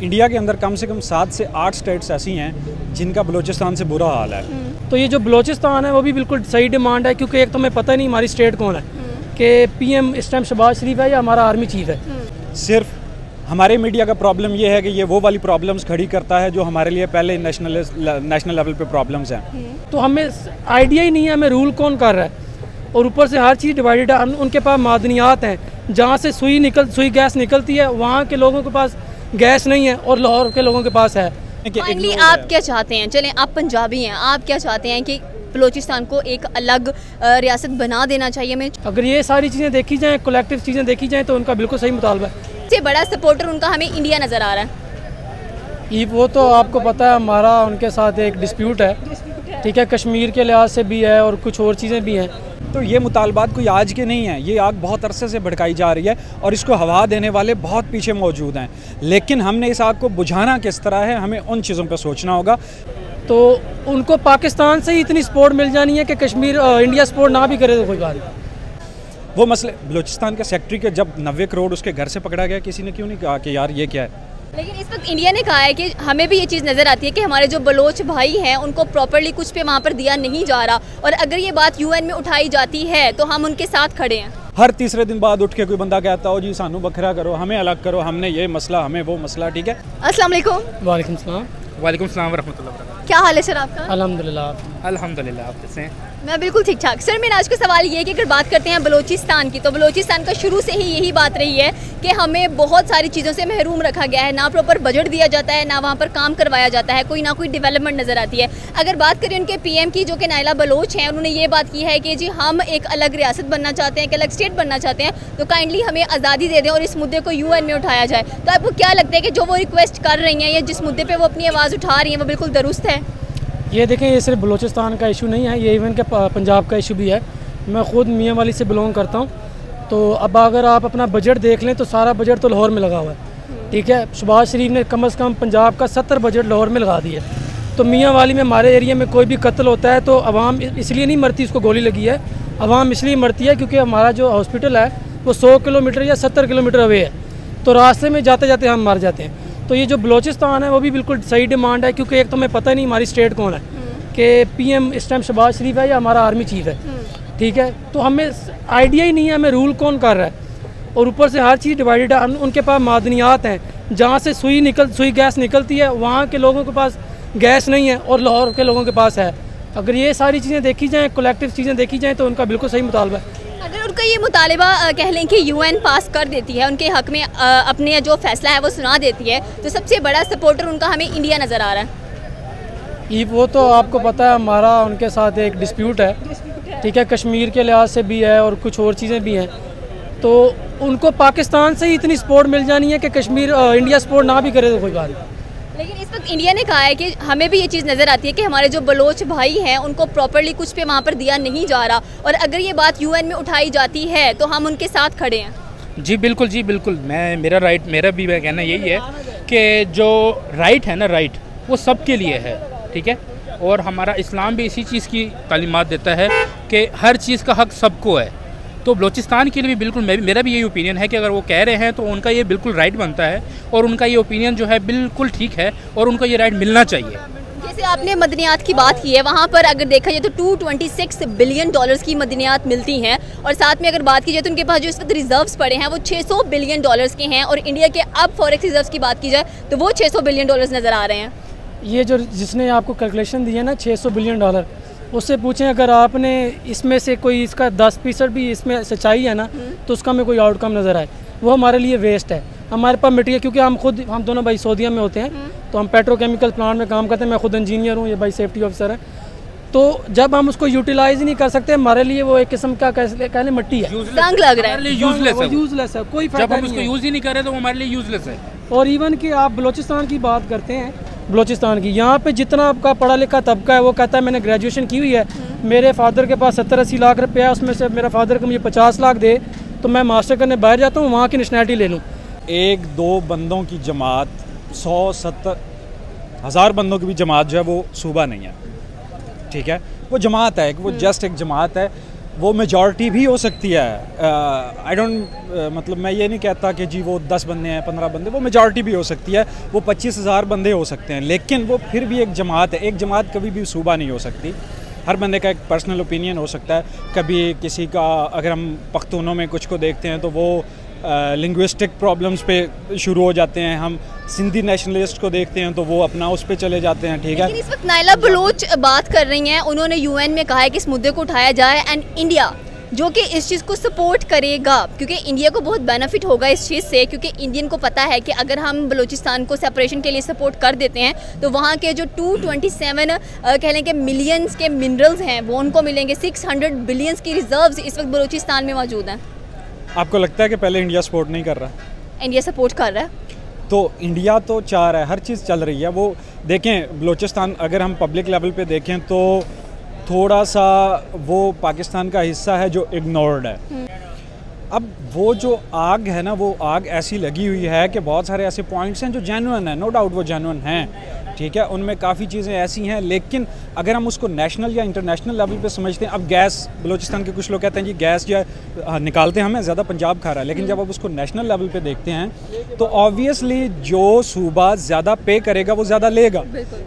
India के अंदर कम से कम 7 से 8 स्टेट्स ऐसी हैं जिनका बलूचिस्तान से बुरा हाल है। तो ये जो बलूचिस्तान है वो भी बिल्कुल सही डिमांड है, क्योंकि एक तो हमें पता नहीं हमारी स्टेट कौन है, कि पीएम इस टाइम शहबाज शरीफ है या हमारा आर्मी चीफ है। सिर्फ हमारे मीडिया का प्रॉब्लम ये है कि ये वो वाली प्रॉब्लम्स खड़ी करता है जो हमारे लिए पहले नेशनल लेवल पे प्रॉब्लम्स हैं। तो हमें आइडिया ही नहीं है हमें रूल कौन कर रहा है, और ऊपर से हर चीज़ डिवाइडेड है। उनके पास मादनियात हैं, जहाँ से सुई गैस निकलती है वहाँ के लोगों के पास गैस नहीं है और लाहौर के लोगों के पास है। फाइनली आप क्या चाहते हैं? चलें, आप पंजाबी हैं, आप क्या चाहते हैं कि बलूचिस्तान को एक अलग रियासत बना देना चाहिए? हमें अगर ये सारी चीज़ें देखी जाएँ, कलेक्टिव चीज़ें देखी जाएँ, तो उनका बिल्कुल सही मुतालबा है। सबसे बड़ा सपोर्टर उनका हमें इंडिया नज़र आ रहा है। वो तो आपको पता है, हमारा उनके साथ एक डिस्प्यूट है, ठीक है, कश्मीर के लिहाज से भी है और कुछ और चीज़ें भी हैं। तो ये मुतालबात कोई आज के नहीं हैं, ये आग बहुत अरसे से भड़काई जा रही है और इसको हवा देने वाले बहुत पीछे मौजूद हैं। लेकिन हमने इस आग को बुझाना किस तरह है, हमें उन चीज़ों पर सोचना होगा। तो उनको पाकिस्तान से ही इतनी सपोर्ट मिल जानी है कि कश्मीर इंडिया सपोर्ट ना भी करे तो कोई बात नहीं। वो मसले बलूचिस्तान के सेक्रेटरी के जब 90 करोड़ उसके घर से पकड़ा गया, किसी ने क्यों नहीं कहा कि यार ये क्या है? लेकिन इस वक्त इंडिया ने कहा है कि हमें भी ये चीज़ नज़र आती है कि हमारे जो बलोच भाई हैं उनको प्रॉपर्ली कुछ पे वहाँ पर दिया नहीं जा रहा, और अगर ये बात यूएन में उठाई जाती है तो हम उनके साथ खड़े हैं। हर तीसरे दिन बाद उठ के कोई बंदा कहता हो जी सानू बखरा करो, हमें अलग करो, हमने ये मसला, हमें वो मसला। ठीक है, अस्सलाम वालेकुम। वालेकुम सलाम। वालेकुम सलाम रहमतुल्लाह वबरकातुहू। क्या हाल है सर आपका? अल्हम्दुलिल्लाह। अल्हम्दुलिल्लाह, आप कैसे हैं? मैं बिल्कुल ठीक ठाक। सर, मेरा आज का सवाल ये है कि अगर बात करते हैं बलूचिस्तान की, तो बलूचिस्तान का शुरू से ही यही बात रही है कि हमें बहुत सारी चीज़ों से महरूम रखा गया है। ना प्रॉपर बजट दिया जाता है, ना वहाँ पर काम करवाया जाता है, कोई ना कोई डेवलपमेंट नज़र आती है। अगर बात करें उनके पीएम की, जो कि नाइला बलोच हैं, उन्होंने ये बात की है कि जी हम एक अलग रियासत बनना चाहते हैं, एक अलग स्टेट बनना चाहते हैं, तो काइंडली हमें आज़ादी दे दें और इस मुद्दे को यूएन में उठाया जाए। तो आपको क्या लगता है कि जो वो रिक्वेस्ट कर रही हैं या जिस मुद्दे पर वो अपनी आवाज़ उठा रही हैं वो बिल्कुल दुरुस्त है? ये देखें, ये सिर्फ बलूचिस्तान का इशू नहीं है, ये इवन के पंजाब का इशू भी है। मैं ख़ुद मियाँ वाली से बिलोंग करता हूँ। तो अब अगर आप अपना बजट देख लें तो सारा बजट तो लाहौर में लगा हुआ है, ठीक है। शहबाज शरीफ ने कम से कम पंजाब का 70 बजट लाहौर में लगा दिया। तो मियाँ वाली में हमारे एरिया में कोई भी कत्ल होता है तो अवाम इसलिए नहीं मरती, उसको गोली लगी है, अवाम इसलिए मरती है क्योंकि हमारा जो हॉस्पिटल है वो 100 किलोमीटर या 70 किलोमीटर अवे है, तो रास्ते में जाते जाते हम मर जाते हैं। तो ये जो बलूचिस्तान है वो भी बिल्कुल सही डिमांड है, क्योंकि एक तो हमें पता नहीं हमारी स्टेट कौन है, कि पीएम इस टाइम शहबाज शरीफ है या हमारा आर्मी चीफ है, ठीक है। तो हमें आइडिया ही नहीं है हमें रूल कौन कर रहा है, और ऊपर से हर चीज़ डिवाइडेड है। उनके पास मादनियात हैं, जहाँ से सुई गैस निकलती है वहाँ के लोगों के पास गैस नहीं है और लाहौर के लोगों के पास है। अगर ये सारी चीज़ें देखी जाएँ, कलेक्टिव चीज़ें देखी जाएँ, तो उनका बिल्कुल सही मुतालबा है। अगर उनका ये मुतालिबा कह लें कि यूएन पास कर देती है, उनके हक में अपने जो फैसला है वो सुना देती है, तो सबसे बड़ा सपोर्टर उनका हमें इंडिया नज़र आ रहा है। वो तो आपको पता है, हमारा उनके साथ एक डिस्प्यूट है, ठीक है, कश्मीर के लिहाज से भी है और कुछ और चीज़ें भी हैं। तो उनको पाकिस्तान से ही इतनी सपोर्ट मिल जानी है कि कश्मीर इंडिया सपोर्ट ना भी करे तो कोई बात नहीं। लेकिन इस वक्त इंडिया ने कहा है कि हमें भी ये चीज़ नज़र आती है कि हमारे जो बलोच भाई हैं उनको प्रॉपर्ली कुछ पे वहाँ पर दिया नहीं जा रहा, और अगर ये बात यूएन में उठाई जाती है तो हम उनके साथ खड़े हैं। जी बिल्कुल, जी बिल्कुल। मेरा भी कहना यही है कि जो राइट है ना, राइट वो सबके लिए है, ठीक है। और हमारा इस्लाम भी इसी चीज़ की तालीमात देता है कि हर चीज़ का हक सबको है। तो बलूचिस्तान के लिए भी बिल्कुल मेरा भी यही ओपिनियन है कि अगर वो कह रहे हैं तो उनका ये बिल्कुल राइट बनता है, और उनका ये ओपिनियन जो है बिल्कुल ठीक है, और उनको ये राइट मिलना चाहिए। जैसे आपने मदनियात की बात की है, वहाँ पर अगर देखा जाए तो $226 बिलियन की मदनियात मिलती हैं, और साथ में अगर बात की जाए तो उनके पास जो इस वक्त रिजर्व्स पड़े हैं वो $600 बिलियन के हैं, और इंडिया के अब फॉरेक्स रिजर्व्स की बात की जाए तो वो $600 बिलियन नज़र आ रहे हैं। ये जो जिसने आपको कैलकुलेशन दी है ना $600 बिलियन, उससे पूछें अगर आपने इसमें से कोई इसका 10% भी इसमें सच्चाई है ना, तो उसका हमें कोई आउटकम नज़र आए, वो हमारे लिए वेस्ट है। हमारे पास मटेरियल, क्योंकि हम दोनों भाई सऊदीया में होते हैं, तो हम पेट्रोकेमिकल प्लांट में काम करते हैं। मैं खुद इंजीनियर हूँ, ये भाई सेफ्टी ऑफिसर है। तो जब हम उसको यूटिलाइज ही नहीं कर सकते, हमारे लिए वो एक किस्म का कह लें मट्टी है, जंग लग रहा है, यूजलेस है, कोई फायदा नहीं है। जब हम उसको यूज़ ही नहीं कर रहे तो हमारे लिए यूजलेस है। और इवन कि आप बलूचिस्तान की बात करते हैं, बलूचिस्तान की यहाँ पे जितना आपका पढ़ा लिखा तबका है वो कहता है मैंने ग्रेजुएशन की हुई है, मेरे फादर के पास 70-80 लाख रुपया है, उसमें से मेरा फादर को मुझे 50 लाख दे तो मैं मास्टर करने बाहर जाता हूँ, वहाँ की नेशनैलिटी ले लूँ। 1-2 बंदों की जमात 100-70 हज़ार बंदों की भी जमात जो है वो सूबा नहीं है, ठीक है। वो जमात है, वो जस्ट एक जमात है। वो मेजॉरिटी भी हो सकती है। आई डोंट मतलब मैं ये नहीं कहता कि जी वो 10 बंदे हैं 15 बंदे, वो मेजॉरिटी भी हो सकती है, वो 25,000 बंदे हो सकते हैं, लेकिन वो फिर भी एक जमात है। एक जमात कभी भी सूबा नहीं हो सकती। हर बंदे का एक पर्सनल ओपिनियन हो सकता है। कभी किसी का, अगर हम पख्तूनों में कुछ को देखते हैं तो वो लिंग्विस्टिक प्रॉब्लम्स पे शुरू हो जाते हैं, हम सिंधी नेशनलिस्ट को देखते हैं तो वो अपना उस पे चले जाते हैं। ठीक है, लेकिन इस वक्त नाइला बलोच बात कर रही हैं, उन्होंने यूएन में कहा है कि इस मुद्दे को उठाया जाए एंड इंडिया जो कि इस चीज़ को सपोर्ट करेगा, क्योंकि इंडिया को बहुत बेनिफिट होगा इस चीज़ से, क्योंकि इंडियन को पता है कि अगर हम बलूचिस्तान को सेपरेशन के लिए सपोर्ट कर देते हैं तो वहाँ के जो 227 कह लें कि मिलियंस के मिनरल्स हैं वो उनको मिलेंगे। 600 बिलियंस की रिजर्व्स इस वक्त बलूचिस्तान में मौजूद हैं। आपको लगता है कि पहले इंडिया सपोर्ट नहीं कर रहा? इंडिया सपोर्ट कर रहा है, तो इंडिया तो चाह रहा है, हर चीज़ चल रही है। वो देखें बलूचिस्तान, अगर हम पब्लिक लेवल पे देखें तो थोड़ा सा वो पाकिस्तान का हिस्सा है जो इग्नोर्ड है। अब वो जो आग है ना, वो आग ऐसी लगी हुई है कि बहुत सारे ऐसे पॉइंट्स हैं जो जेन्युइन हैं, नो डाउट वो जेन्युइन हैं, ठीक है, उनमें काफ़ी चीज़ें ऐसी हैं, लेकिन अगर हम उसको नेशनल या इंटरनेशनल लेवल पे समझते हैं, अब गैस बलूचिस्तान के कुछ लोग कहते हैं जी गैस जो है निकालते हैं हमें, ज़्यादा पंजाब खा रहा है, लेकिन जब आप उसको नेशनल लेवल पे देखते हैं तो ऑब्वियसली जो सूबा ज़्यादा पे करेगा वो ज़्यादा लेगा।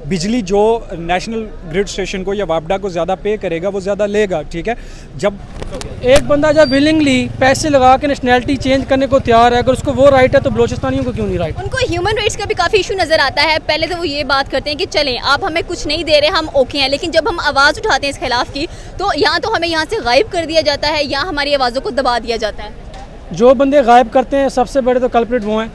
बिजली जो नेशनल ग्रिड स्टेशन को या वापडा को ज़्यादा पे करेगा वो ज़्यादा लेगा। ठीक है, जब एक बंदा जब विलिंगली पैसे लगा के नेशनैलिटी चेंज करने को तैयार है, अगर उसको वो राइट है तो बलूचिस्तानियों को क्यों नहीं राइट? उनको ह्यूमन राइट्स का भी काफ़ी इशू नज़र आता है। पहले तो वो ये बात करते हैं कि चलें आप हमें कुछ नहीं दे रहे, हम ओके हैं, लेकिन जब हम आवाज़ उठाते हैं इस खिलाफ की तो या तो हमें यहाँ से गायब कर दिया जाता है या हमारी आवाज़ों को दबा दिया जाता है। जो बंदे गायब करते हैं सबसे बड़े तो कल्प्रिट वो हैं।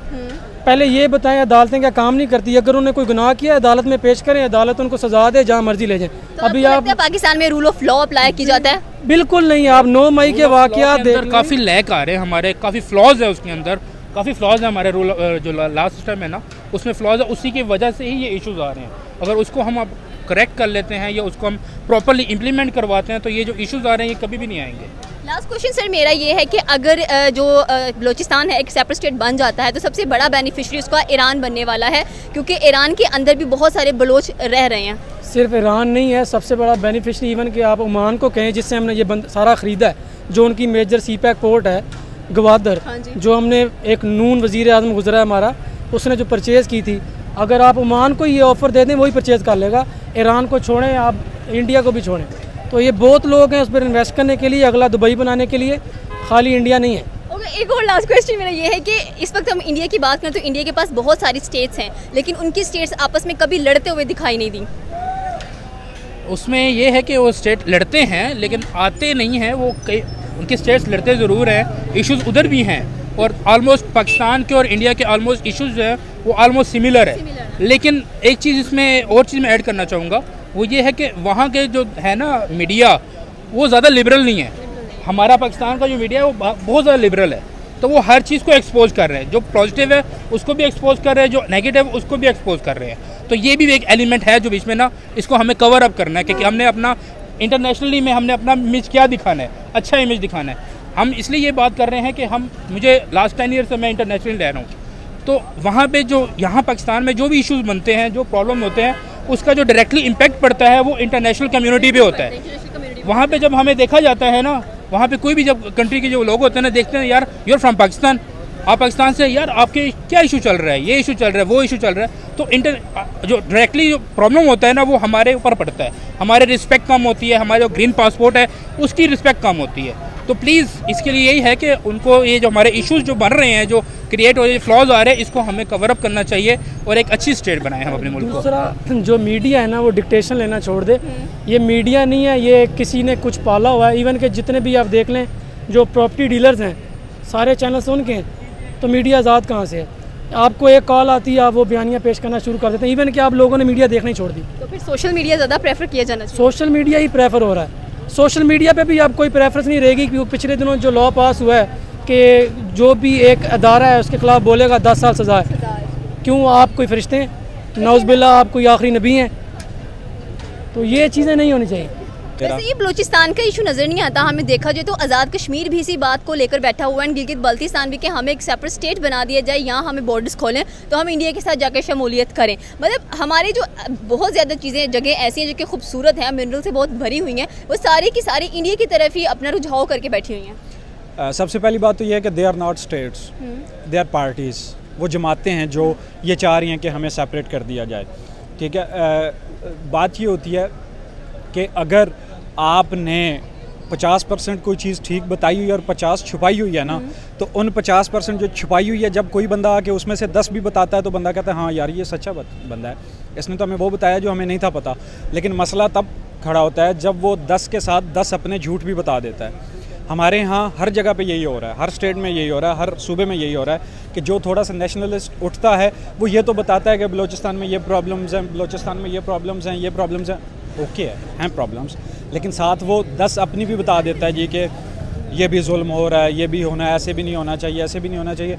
पहले ये बताएं अदालतें क्या काम नहीं करती? अगर उन्होंने कोई गुनाह किया अदालत में पेश करें, अदालत उनको सजा दे, जहाँ मर्जी ले जाए। तो अभी आप पाकिस्तान में रूल ऑफ लॉ अप्लाई की जाता है? बिल्कुल नहीं। आप 9 मई के वाकयात देख, काफ़ी लैक आ रहे हैं हमारे, काफ़ी फ्लॉज है उसके अंदर, काफ़ी फ्लॉज है हमारे रूल जो लास्ट सिस्टम है ना उसमें फ्लॉज है, उसी की वजह से ही ये इश्यूज आ रहे हैं। अगर उसको हम अब करेक्ट कर लेते हैं या उसको हम प्रॉपरली इम्प्लीमेंट करवाते हैं तो ये जो इश्यूज आ रहे हैं ये कभी भी नहीं आएंगे। लास्ट क्वेश्चन सर मेरा ये है कि अगर जो बलूचिस्तान है एक सेपरेट स्टेट बन जाता है तो सबसे बड़ा बेनिफिशियरी उसका ईरान बनने वाला है, क्योंकि ईरान के अंदर भी बहुत सारे बलोच रह रहे हैं। सिर्फ ईरान नहीं है सबसे बड़ा बेनिफिशियरी, इवन कि आप ओमान को कहें जिससे हमने ये सारा ख़रीदा है, जो उनकी मेजर सीपैक पोर्ट है गवादर, जो हमने एक नून वज़ीर आज़म गुजरा है हमारा, उसने जो परचेज़ की थी, अगर आप ओमान को ये ऑफ़र दे दें वही परचेज़ कर लेगा। ईरान को छोड़ें, आप इंडिया को भी छोड़ें, तो ये बहुत लोग हैं उस पर इन्वेस्ट करने के लिए, अगला दुबई बनाने के लिए, खाली इंडिया नहीं है। एक और लास्ट क्वेश्चन मेरा ये है कि इस वक्त हम इंडिया की बात करें तो इंडिया के पास बहुत सारी स्टेट्स हैं, लेकिन उनकी स्टेट्स आपस में कभी लड़ते हुए दिखाई नहीं दी। उसमें ये है कि वो स्टेट लड़ते हैं लेकिन आते नहीं हैं, वो कई उनके स्टेट्स लड़ते ज़रूर हैं, इश्यूज उधर भी हैं, और ऑलमोस्ट पाकिस्तान के और इंडिया के ऑलमोस्ट इश्यूज जो हैं वो ऑलमोस्ट सिमिलर है। लेकिन एक चीज़ इसमें और चीज़ मैं ऐड करना चाहूँगा, वो ये है कि वहाँ के जो है ना मीडिया वो ज़्यादा लिबरल नहीं है। हमारा पाकिस्तान का जो मीडिया है वो बहुत ज़्यादा लिबरल है, तो वो हर चीज़ को एक्सपोज कर रहे हैं, जो पॉजिटिव है उसको भी एक्सपोज कर रहे हैं, जो नेगेटिव है उसको भी एक्सपोज कर रहे हैं। तो ये भी एक एलिमेंट है जो बीच में ना इसको हमें कवर अप करना है, क्योंकि हमने अपना इंटरनेशनली में हमने अपना इमेज क्या दिखाना है, अच्छा इमेज दिखाना है। हम इसलिए ये बात कर रहे हैं कि मुझे लास्ट 10 ईयर से मैं इंटरनेशनली रह रहा हूँ, तो वहाँ पे जो यहाँ पाकिस्तान में जो भी इश्यूज बनते हैं, जो प्रॉब्लम होते हैं, उसका जो डायरेक्टली इम्पैक्ट पड़ता है वो इंटरनेशनल कम्युनिटी पे होता है। वहाँ पे जब हमें देखा जाता है ना, वहाँ पे कोई भी जब कंट्री के जो लोग होते हैं ना, देखते हैं यार यू आर फ्रॉम पाकिस्तान, आप पाकिस्तान से, यार आपके क्या इशू चल रहा है, ये इशू चल रहा है, वो इशू चल रहा है, तो जो डायरेक्टली जो प्रॉब्लम होता है ना वो हमारे ऊपर पड़ता है, हमारे रिस्पेक्ट कम होती है, हमारे जो ग्रीन पासपोर्ट है उसकी रिस्पेक्ट कम होती है। तो प्लीज़ इसके लिए यही है कि उनको ये जो हमारे इश्यूज जो बन रहे हैं, जो क्रिएट हो रहे हैं, फ्लॉज आ रहे हैं, इसको हमें कवर अप करना चाहिए और एक अच्छी स्टेट बनाए हम अपने मुल्क को। दूसरा जो मीडिया है ना वो डिक्टेशन लेना छोड़ दे। ये मीडिया नहीं है, ये किसी ने कुछ पाला हुआ है। इवन के जितने भी आप देख लें जो प्रॉपर्टी डीलर्स हैं सारे चैनल्स उनके हैं, तो मीडिया आज़ाद कहाँ से है? आपको एक कॉल आती है, आप वो बयानियाँ पेश करना शुरू कर देते हैं। इवन कि आप लोगों ने मीडिया देखना ही छोड़ दी, तो फिर सोशल मीडिया ज़्यादा प्रेफर किया जाना चाहिए। सोशल मीडिया ही प्रेफर हो रहा है। सोशल मीडिया पे भी आप कोई प्रेफरेंस नहीं रहेगी, क्योंकि पिछले दिनों जो लॉ पास हुआ है कि जो भी एक अदारा है उसके खिलाफ बोलेगा 10 साल सज़ा है। क्यों? आप कोई फरिश्ते हैं? नौज़ बिल्लाह आप कोई आखिरी नबी हैं? तो ये चीज़ें नहीं होनी चाहिए। वैसे ये बलूचिस्तान का इशू नज़र नहीं आता, हमें देखा जाए तो आज़ाद कश्मीर भी इसी बात को लेकर बैठा हुआ है, गिलगित बल्तिस्तान भी कि हमें एक सेपरेट स्टेट बना दिया जाए, यहाँ हमें बॉर्डर्स खोलें तो हम इंडिया के साथ जाकर शमूलियत करें। मतलब हमारे जो बहुत ज़्यादा चीज़ें जगह ऐसी हैं जो कि खूबसूरत हैं, मिनरल से बहुत भरी हुई हैं, वो सारी की सारी इंडिया की तरफ ही अपना रुझाव करके बैठी हुई हैं। सबसे पहली बात तो ये है कि they are not states, they are parties. वो जमातें हैं जो ये चाह रही हैं कि हमें सेपरेट कर दिया जाए। ठीक है, बात ये होती है कि अगर आपने 50% कोई चीज़ ठीक बताई हुई है और 50 छुपाई हुई है ना, तो उन 50% जो छुपाई हुई है, जब कोई बंदा आके उसमें से 10 भी बताता है तो बंदा कहता है हाँ यार ये सच्चा बंदा है, इसने तो हमें वो बताया जो हमें नहीं था पता। लेकिन मसला तब खड़ा होता है जब वो 10 के साथ 10 अपने झूठ भी बता देता है। हमारे यहाँ हर जगह पे यही हो रहा है, हर स्टेट में यही हो रहा है, हर सूबे में यही हो रहा है कि जो थोड़ा सा नेशनलिस्ट उठता है वो ये तो बताता है कि बलूचिस्तान में ये प्रॉब्लम्स हैं, बलूचिस्तान में ये प्रॉब्लम्स हैं, ये प्रॉब्लम्स हैं। ओके हैं प्रॉब्लम्स, लेकिन साथ वो 10 अपनी भी बता देता है जी कि ये भी जुल्म हो रहा है, ये भी होना है, ऐसे भी नहीं होना चाहिए, ऐसे भी नहीं होना चाहिए।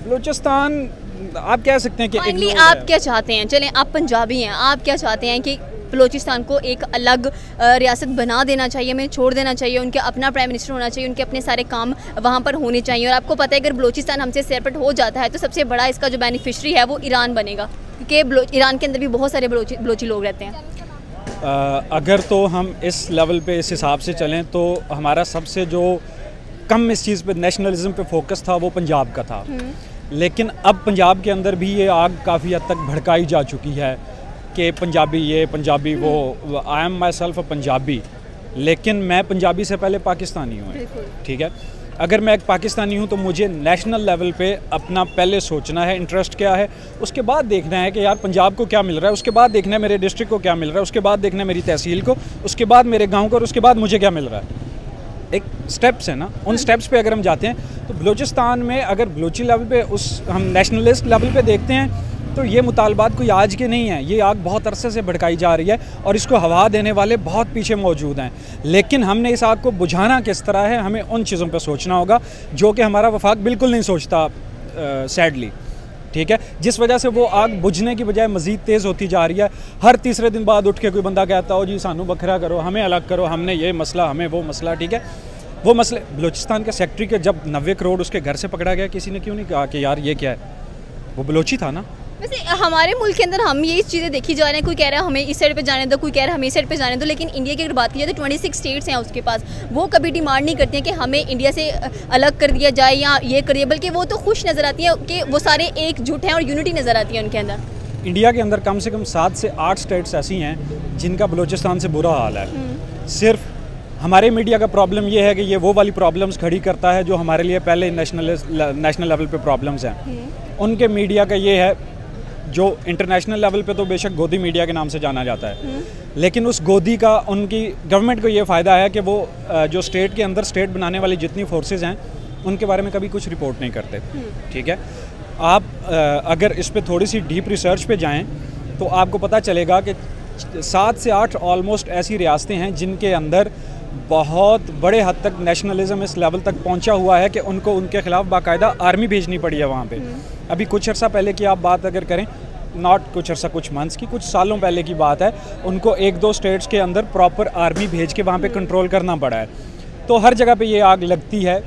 बलूचिस्तान आप कह सकते हैं कि फाइनली आप क्या चाहते हैं? चलें, आप पंजाबी हैं, आप क्या चाहते हैं कि बलूचिस्तान को एक अलग रियासत बना देना चाहिए, हमें छोड़ देना चाहिए, उनके अपना प्राइम मिनिस्टर होना चाहिए, उनके अपने सारे काम वहाँ पर होने चाहिए? और आपको पता है अगर बलूचिस्तान हमसे सेपरेट हो जाता है तो सबसे बड़ा इसका जो बेनिफिशरी है वो ईरान बनेगा, क्योंकि ईरान के अंदर भी बहुत सारे बलोची लोग रहते हैं। अगर तो हम इस लेवल पे इस हिसाब से चलें तो हमारा सबसे जो कम इस चीज़ पे नेशनलिज्म पे फोकस था वो पंजाब का था। लेकिन अब पंजाब के अंदर भी ये आग काफ़ी हद तक भड़काई जा चुकी है कि पंजाबी ये पंजाबी वो। आई एम माई सेल्फ अ पंजाबी, लेकिन मैं पंजाबी से पहले पाकिस्तानी हूँ। ठीक है, अगर मैं एक पाकिस्तानी हूँ तो मुझे नेशनल लेवल पे अपना पहले सोचना है, इंटरेस्ट क्या है, उसके बाद देखना है कि यार पंजाब को क्या मिल रहा है, उसके बाद देखना है मेरे डिस्ट्रिक्ट को क्या मिल रहा है, उसके बाद देखना है मेरी तहसील को, उसके बाद मेरे गाँव को, और उसके बाद मुझे क्या मिल रहा है। एक स्टेप्स है ना, उन स्टेप्स पे अगर हम जाते हैं तो बलूचिस्तान में अगर बलूची लेवल पे हम नेशनलिस्ट लेवल पे देखते हैं तो ये मुतालबात कोई आज के नहीं है, ये आग बहुत अरसे से भड़काई जा रही है और इसको हवा देने वाले बहुत पीछे मौजूद हैं। लेकिन हमने इस आग को बुझाना किस तरह है, हमें उन चीज़ों पे सोचना होगा जो कि हमारा वफाक बिल्कुल नहीं सोचता, सैडली। ठीक है, जिस वजह से वो आग बुझने की बजाय मज़ीद तेज़ होती जा रही है। हर तीसरे दिन बाद उठ के कोई बंदा कहता हो जी सानू बखरा करो, हमें अलग करो, हमने ये मसला, हमें वो मसला। ठीक है, वो मसले बलूचिस्तान के सेक्रेटरी के जब 90 करोड़ उसके घर से पकड़ा गया, किसी ने क्यों नहीं कहा कि यार ये क्या है, वो बलोची था ना। वैसे हमारे मुल्क के अंदर हम ये चीज़ें देखी जा रही हैं, कोई कह रहा है हमें इस साइड पे जाने दो, कोई कह रहा है हमें इस साइड पे जाने दो। लेकिन इंडिया की अगर बात की जाए तो 26 स्टेट्स हैं उसके पास, वो कभी डिमांड नहीं करती हैं कि हमें इंडिया से अलग कर दिया जाए या ये करिए, बल्कि वो तो खुश नज़र आती हैं कि वो सारे एकजुट हैं और यूनिटी नज़र आती है उनके अंदर। इंडिया के अंदर कम से कम 7 से 8 स्टेट्स ऐसी हैं जिनका बलूचिस्तान से बुरा हाल है। सिर्फ हमारे मीडिया का प्रॉब्लम ये है कि ये वो वाली प्रॉब्लम्स खड़ी करता है जो हमारे लिए पहले नेशनल लेवल पे प्रॉब्लम्स हैं। उनके मीडिया का ये है जो इंटरनेशनल लेवल पे तो बेशक गोदी मीडिया के नाम से जाना जाता है, लेकिन उस गोदी का उनकी गवर्नमेंट को ये फ़ायदा है कि वो जो स्टेट के अंदर स्टेट बनाने वाली जितनी फोर्सेस हैं उनके बारे में कभी कुछ रिपोर्ट नहीं करते। ठीक है, आप अगर इस पे थोड़ी सी डीप रिसर्च पे जाएं तो आपको पता चलेगा कि 7 से 8 ऑलमोस्ट ऐसी रियासतें हैं जिनके अंदर बहुत बड़े हद तक नेशनलिज्म इस लेवल तक पहुंचा हुआ है कि उनको उनके ख़िलाफ़ बाकायदा आर्मी भेजनी पड़ी है वहाँ पे। अभी कुछ अर्सा पहले की आप बात अगर करें, नॉट कुछ अर्सा, कुछ मंथ्स की, कुछ सालों पहले की बात है, उनको 1-2 स्टेट्स के अंदर प्रॉपर आर्मी भेज के वहाँ पे कंट्रोल करना पड़ा है। तो हर जगह पे ये आग लगती है,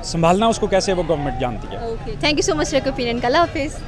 संभालना उसको कैसे वो गवर्नमेंट जानती है। Okay, thank you so much for your opinion. Allah हाफिज़।